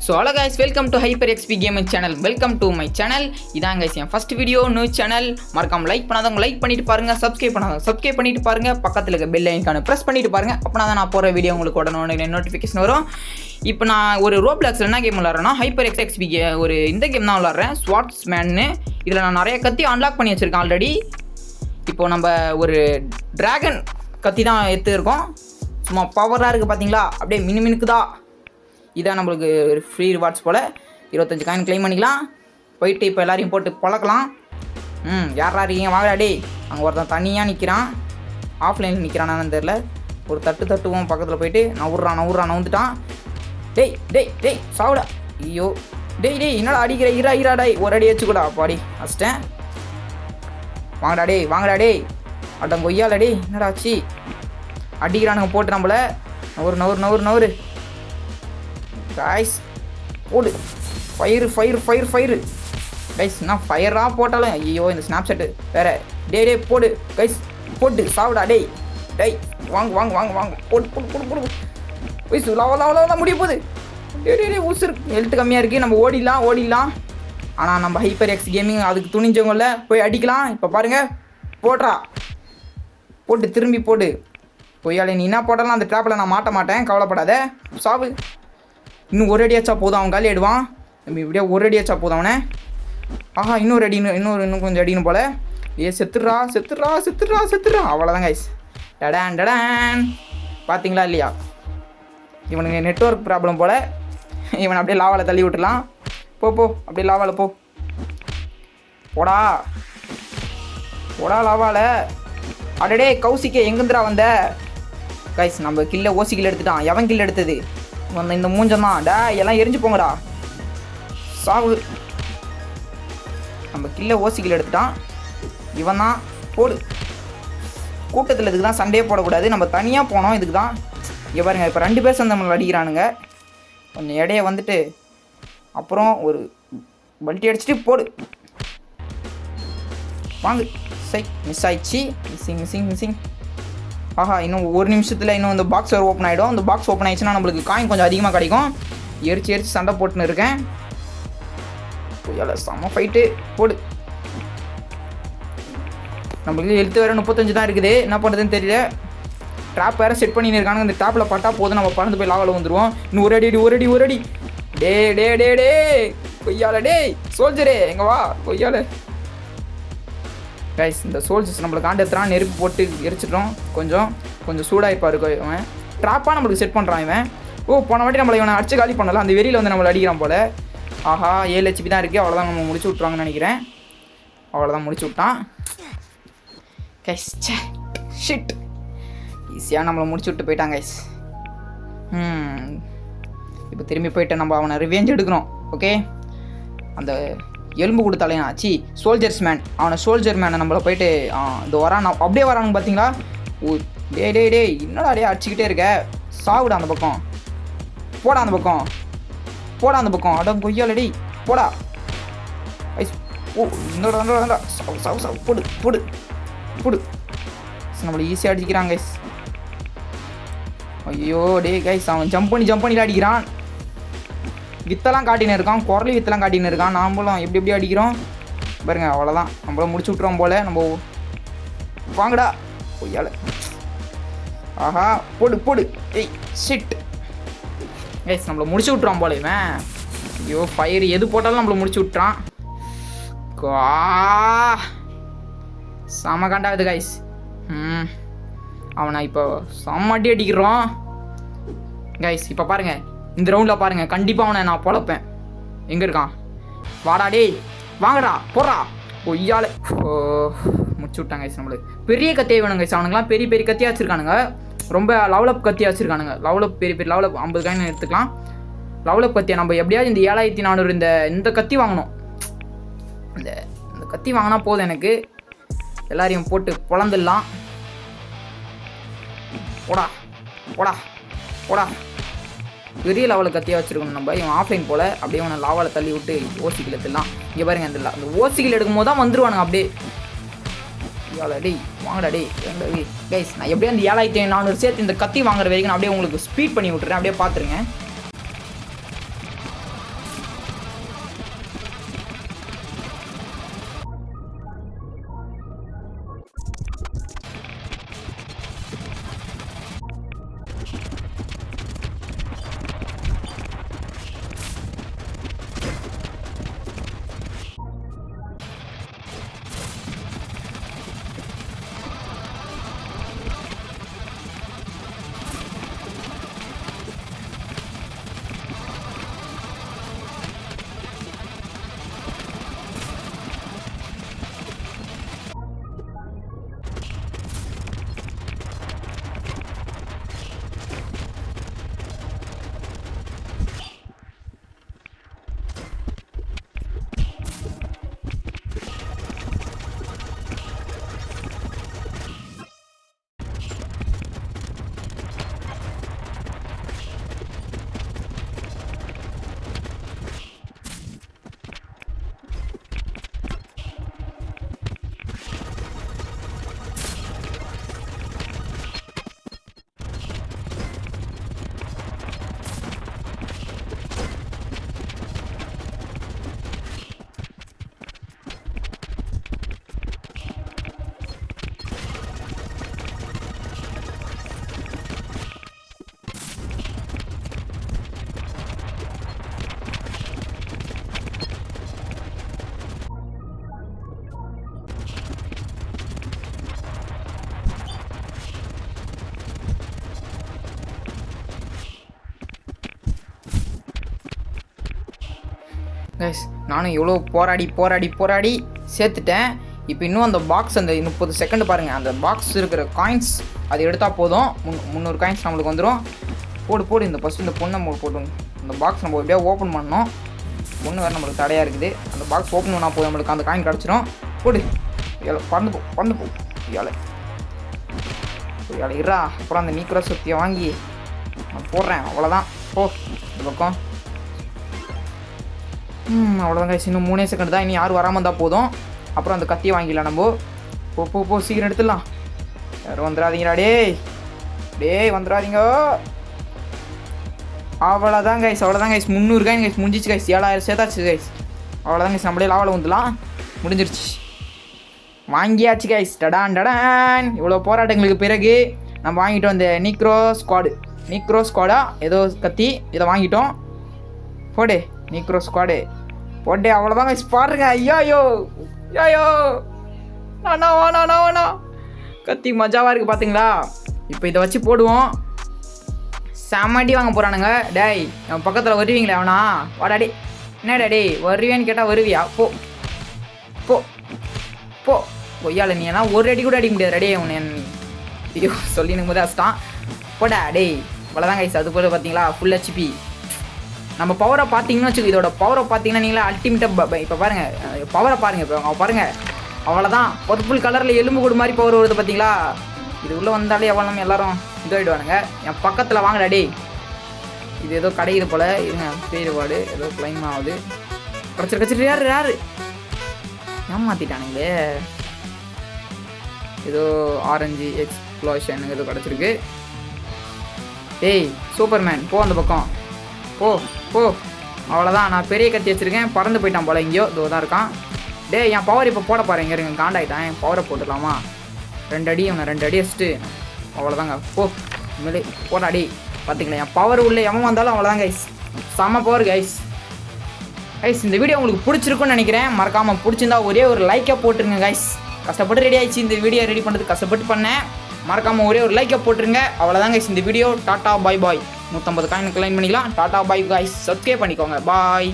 So hello guys, welcome to hyper XP gaming channel. Welcome to my channel. இதான் guys என் first video, new channel. மறக்காம like பண்ணாதவங்க like பண்ணிட்டு பாருங்க, subscribe பண்ணாதவங்க subscribe பண்ணிட்டு பாருங்க, பக்கத்தில் இருக்க பெல் ஐக்கான ப்ரெஸ் பண்ணிட்டு பாருங்க. அப்போனா தான் நான் போகிற வீடியோ உங்களுக்கு உடனே நோட்டிஃபிகேஷன் வரும். இப்போ நான் ஒரு ரோப்ளாக்ஸில் என்ன கேம் விளாட்றேன்னா ஹைப்பர் எக்ஸ்பி ஒரு இந்த கேம் தான் விளாட்றேன், ஸ்வாட்ஸ்மேன்னு. இதில் நான் நிறைய கத்தி அன்லாக் பண்ணி வச்சுருக்கேன் ஆல்ரெடி. இப்போது நம்ம ஒரு ட்ராகன் கத்தி தான் எடுத்துருக்கோம். சும்மா பவராக இருக்குது பார்த்தீங்களா, அப்படியே மினுக்குதா. இதான் நம்மளுக்கு ஃப்ரீ ரிவார்ட்ஸ் போல். 25 காயின் க்ளைம் பண்ணிக்கலாம். போயிட்டு இப்போ எல்லாரையும் போட்டு பழக்கலாம். யாரா இருக்கீங்க வாங்கடா டே. அங்கே ஒருத்தன் தனியாக நிற்கிறான், ஆஃப்லைனில் நிற்கிறானான்னு தெரில. ஒரு தட்டுவோம் பக்கத்தில் போயிட்டு நவுந்துட்டான். டேய் டேய் டேய் சாவுடா. ஐயோ டேய் என்னடா அடிக்கிற, ஈரா டே. ஒரு அடி வச்சுக்கூடா பாடி அச்சிட்டேன். வாங்கடா டே அட்டம் கொய்யால டே. என்னடா ஆச்சு, அடிக்கிறானுங்க போட்டு நம்மள. நவுறு கைஸ் போடு. Fire guys. நான் ஃபயராக போட்டாலும் ஐயோ இந்த ஸ்னாப் செட்டு வேறு. டே போடு கைஸ், போட்டு சாவுடா டேய் வாங்க போடு கைஸ். லவலாம் முடிய போகுது. டே உசுறு ஹெல்த் கம்மியாக இருக்குது. நம்ம ஓடிடலாம். ஆனால் நம்ம ஹைப்பர் எக்ஸ் கேமிங் அதுக்கு துணிஞ்சவங்கள போய் அடிக்கலாம். இப்போ பாருங்கள், போட்டு திரும்பி போடு. பொய்யாலே நீ என்ன போட்டாலும் அந்த ட்ராப்பில் நான் மாட்ட மாட்டேன், கவலைப்படாத. சாவு. இன்னும் ஒரு அடியாச்சா போதும், அவன் காலி ஆயிடுவான். நம்ம இப்படியே ஒரு அடியாச்சா போதும் அவனை. ஆஹா இன்னும் கொஞ்சம் அடிக்கணும் போல். செத்துடுறா. அவ்வளோதான் கைஸ். டடான் பார்த்தீங்களா இல்லையா, இவனுங்க நெட்வொர்க் ப்ராப்ளம் போல். இவனை அப்படியே லாவாவில் தள்ளி விட்டுலாம். போ அப்படியே லாவாவில் போடா லாவாவில். அடடே கௌசிக்கே எங்கேருந்துடா வந்த கைஸ். நம்ம கில்லை ஓசி எடுத்துட்டான். எவன் கில் எடுத்தது இந்த மூஞ்சம்தான். எல்லாம் எரிஞ்சு போங்கடா. சாவு. நம்ம கில்லை ஓசி எடுத்துட்டான். இவன் தான் போடு. கூட்டத்தில் இதுக்கு தான் சண்டையே போடக்கூடாது, நம்ம தனியாக போனோம் இதுக்கு தான். இங்கே பாருங்க, இப்போ 2 பேர் சேர்ந்து நம்மளை அடிக்கிறானுங்க. கொஞ்சம் இடையே வந்துட்டு அப்புறம் ஒரு பல்ட்டி அடிச்சுட்டு போடு. வாங்க மிஸ் ஆயிடுச்சு. மிஸ்ஸிங். ஆஹா இன்னும் ஒரு நிமிஷத்தில் இன்னும் இந்த பாக்ஸ் ஓப்பன் ஆகிடும். அந்த பாக்ஸ் ஓப்பன் ஆகிடுச்சுன்னா நம்மளுக்கு காயின் கொஞ்சம் அதிகமாக கிடைக்கும். எரிச்சு சண்டை போட்டுன்னு இருக்கேன். செம்ம ஃபைட்டு போடு. நம்மளுக்கு ஹெல்த் வேறு 35 தான் இருக்குது. என்ன பண்ணுறதுன்னு தெரியல. ட்ராப் வேறு செட் பண்ணின்னு இருக்காங்க. இந்த ட்ராப்பில் பட்டா போதும், நம்ம பறந்து போய் லாவில் வந்துடுவோம். இன்னும் ஒரு அடி. டே கொய்யால டே சோல்ஜரே எங்க வா கொய்யால கைஸ். இந்த சோல்ஜர்ஸ் நம்மளை காண்டெடுத்துறான். நெருப்பு போட்டு எரிச்சிட்டோம். கொஞ்சம் சூடாகிப்பாரு இவன். ட்ராப்பாக நம்மளுக்கு செட் பண்ணுறான் இவன். போன வாட்டி நம்மளை இவனை அடிச்சு காலி பண்ணலாம். அந்த வெறியில் வந்து நம்மளை அடிக்கிறான் போல். ஆஹா 7 HP தான் இருக்குது. அவ்வளோதான் நம்ம முடிச்சு விட்ருவாங்கன்னு நினைக்கிறேன். அவ்வளோதான் முடிச்சு விட்டான் கைஸ். ஷிட் ஈஸியாக நம்மளை முடிச்சு விட்டு போயிட்டான் கைஸ். இப்போ திரும்பி போயிட்டு நம்ம அவனை ரிவெஞ்ச் எடுக்கணும். ஓகே, அந்த எலும்பு கொடுத்தாலே ஆச்சு சோல்ஜர்ஸ் மேன். அவனை சோல்ஜர் மேனை நம்மளை போயிட்டு இந்த வரான் அப்படியே வரானுங்க பார்த்தீங்களா. டே என்னடா அடிச்சுக்கிட்டே இருக்க. சாவுடா அந்த பக்கம். போடா அந்த பக்கம். அடம் கொய்யாலடி போடா. இந்த சாவு போடு. நம்மளை ஈஸியாக அடிக்கிறான் கைஸ். ஐயோ டே கைஸ், அவன் ஜம்ப் பண்ணி அடிக்கிறான். வித்தெல்லாம் காட்டின்னு இருக்கான், குரலி வித்தெல்லாம் காட்டின்னு இருக்கான். நாமளும் எப்படி அடிக்கிறோம் பாருங்க. அவ்வளோதான், நம்மள முடிச்சு விட்ருவோம் போல். நம்ம வாங்கடா கொய்யால. ஆஹா போடு. ஷிட் கைஸ், நம்மளை முடிச்சு விட்ருவான் போல இவன். ஐயோ ஃபயர் எது போட்டாலும் நம்மளை முடிச்சு விட்றான். செம காண்டாகுது கைஸ். அவனை இப்போ செம்மட்டி அடிக்கிறோம் கைஸ். இப்போ பாருங்கள், இந்த ரவுண்டில் பாருங்கள், கண்டிப்பாக அவனை நான் பொழப்பேன். எங்கே இருக்கான், வாடா டேய் வாங்கடா போடுறா கொய்யால. முடிச்சு விட்டாங்க கைஸ். நம்மளுக்கு பெரிய கத்தியை வேணும் கைஸ். அவனுங்களாம் பெரிய கத்தியாக வச்சுருக்கானுங்க. ரொம்ப லெவலப் கத்தியாக வச்சுருக்கானுங்க. லெவலப் பெரிய லெவலப் 50 காயின் எடுத்துக்கலாம். லெவலப் கத்தியை நம்ம எப்படியாவது இந்த 7400 இந்த கத்தி வாங்கணும். இந்த கத்தி வாங்கினா போதும் எனக்கு. எல்லாரையும் போட்டு பொழந்துடலாம். போடா பெரிய லெவலில் கத்தியாக வச்சுருக்கணும் நம்ம. இவன் ஆஃப்லைன் போல். அப்படியே அவனை லாவாவில் தள்ளி விட்டு ஓசிக்கில் எடுத்துடலாம். இங்கே பாருங்க, அந்த ஓசிக்கில் எடுக்கும் போது தான் வந்துடுவானுங்க அப்படியே. டேய் வாங்கடா டேய் கைஸ். நான் எப்படியும் அந்த 7400 சேர்த்து இந்த கத்தி வாங்குற வரைக்கும் நான் அப்படியே உங்களுக்கு ஸ்பீட் பண்ணி விட்டுறேன். அப்படியே பார்த்துருங்க. கைஸ் நானும் எவ்வளோ போராடி சேர்த்துட்டேன். இப்போ இன்னும் அந்த பாக்ஸ் அந்த 30 செகண்ட் பாருங்கள், அந்த பாக்ஸ் இருக்கிற காயின்ஸ் அது எடுத்தால் போதும். 300 காயின்ஸ் நம்மளுக்கு வந்துடும். போடு இந்த ஃபஸ்ட்டு இந்த பொண்ணை நம்ம போட்டு அந்த பாக்ஸ் நம்ம எப்படியா ஓப்பன் பண்ணோம். பொண்ணு வேறு நம்மளுக்கு தடையாக இருக்குது. அந்த பாக்ஸ் ஓப்பன் பண்ணால் போதும், நம்மளுக்கு அந்த காயின் கிடச்சிரும். போடு ஏழை பறந்து போ ஏழை இரா. அப்புறம் அந்த நீக்கிற சுத்தியை வாங்கி நான் போடுறேன். அவ்வளோதான். போ இந்த பக்கம். அவ்வளோதான் கைஸ், இன்னும் 3 செகண்ட் தான். இனி யாரும் வராமல் இருந்தால் போதும். அப்புறம் அந்த கத்தியை வாங்கிடலாம் நம்ம. போ சீக்கிரம் எடுத்துடலாம். யாரும் வந்துடாதீங்கடா டேய் வந்துடாதீங்க. அவ்வளோதான் கைஸ் 300 காயின் கைஸ் முடிஞ்சிச்சு கைஸ். 7000 சேர்த்தாச்சு கைஸ். அவ்வளோதான் கைஸ், நம்மளே லாவில் வந்துடலாம். முடிஞ்சிருச்சு, வாங்கியாச்சு கைஸ். டடான். இவ்வளோ போராட்டங்களுக்கு பிறகு நம்ம வாங்கிட்டோம் இந்த நீக்ரோ ஸ்குவாடா ஏதோ கத்தி. இதை வாங்கிட்டோம். போடு நீக்ரோ ஸ்குவாடு போட்டு. அவ்வளோதான் கைஸ், பாருங்க. ஐயோ வேணா கத்தி மஜாவாக இருக்குது பார்த்தீங்களா. இப்போ இதை வச்சு போடுவோம். செம்மடி வாங்க போகிறானுங்க. டேய் நம்ம பக்கத்தில் வருவீங்களே அவனா? வாடாடி. என்னடா டேய் வருவியான்னு கேட்டால் வருவியா? போ பொய்யால நீ ஏன்னா ஒரு அடி கூட அடிக்க முடியாது. ரெடி உன்னை ஐயோ சொல்லி எனக்கு முதல்தான். போடா டேய். அவ்வளோதான் கைஸ். அது போல் பார்த்தீங்களா ஃபுல் HP. நம்ம பவரை பார்த்தீங்கன்னு வச்சுக்கோ, இதோட பவரை பார்த்தீங்கன்னா நீங்களே அல்டிமேட்டாக. இப்போ பாருங்கள் பவரை பாருங்கள். இப்போ பாருங்கள், அவ்வளோதான். பர்பிள் கலரில் எலும்பு கூடு மாதிரி பவர் வருது பார்த்தீங்களா. இது உள்ளே வந்தாலே எவ்வளோ நம்ம எல்லாரும் இதாகிடுவானுங்க. என் பக்கத்தில் வாங்கடா டேய். இது ஏதோ கிடைக்குது போல். இருங்க பேருபாடு ஏதோ கிளைம் ஆகுது. கிடச்சிரு யார் ஏமாற்றிட்டானுங்களே. ஏதோ ஆரஞ்சு எக்ஸ்ப்ளோஷன் ஏதோ கிடச்சிருக்கு. டேய் சூப்பர்மேன் போ அந்த பக்கம். போ அவ்வளோதான். நான் பெரிய கத்தி வச்சுருக்கேன். பறந்து போயிட்டான் போல எங்கேயோ. இதோ தான் இருக்கான். டேய் என் பவர் இப்போ போட பாருங்க. இருங்க காண்டாயிட்டான். என் பவரை போட்டுடலாமா? 2 அடி வச்சுட்டு அவ்வளோதாங்க. உண்மையிலே போடா அடி. பார்த்திங்களா என் பவர் உள்ள எவன் வந்தாலும் அவ்வளோதான் கைஸ். செம்ம பவர் கைஸ். இந்த வீடியோ உங்களுக்கு பிடிச்சிருக்குன்னு நினைக்கிறேன். மறக்காமல் பிடிச்சிருந்தா ஒரே ஒரு லைக்கை போட்டுருங்க கைஸ். கஷ்டப்பட்டு ரெடி ஆயிடுச்சு. இந்த வீடியோ ரெடி பண்ணுறது கஷ்டப்பட்டு பண்ணேன். மறக்காமல் ஒரே ஒரு லைக்கை போட்டுருங்க. அவ்வளோதான் கைஸ் இந்த வீடியோ. டாட்டா பாய் 150 காயின் கிளைம் பண்ணிக்கலாம். Tata bye guys. சப்ஸ்கிரைப் பண்ணிக்கோங்க. பாய்.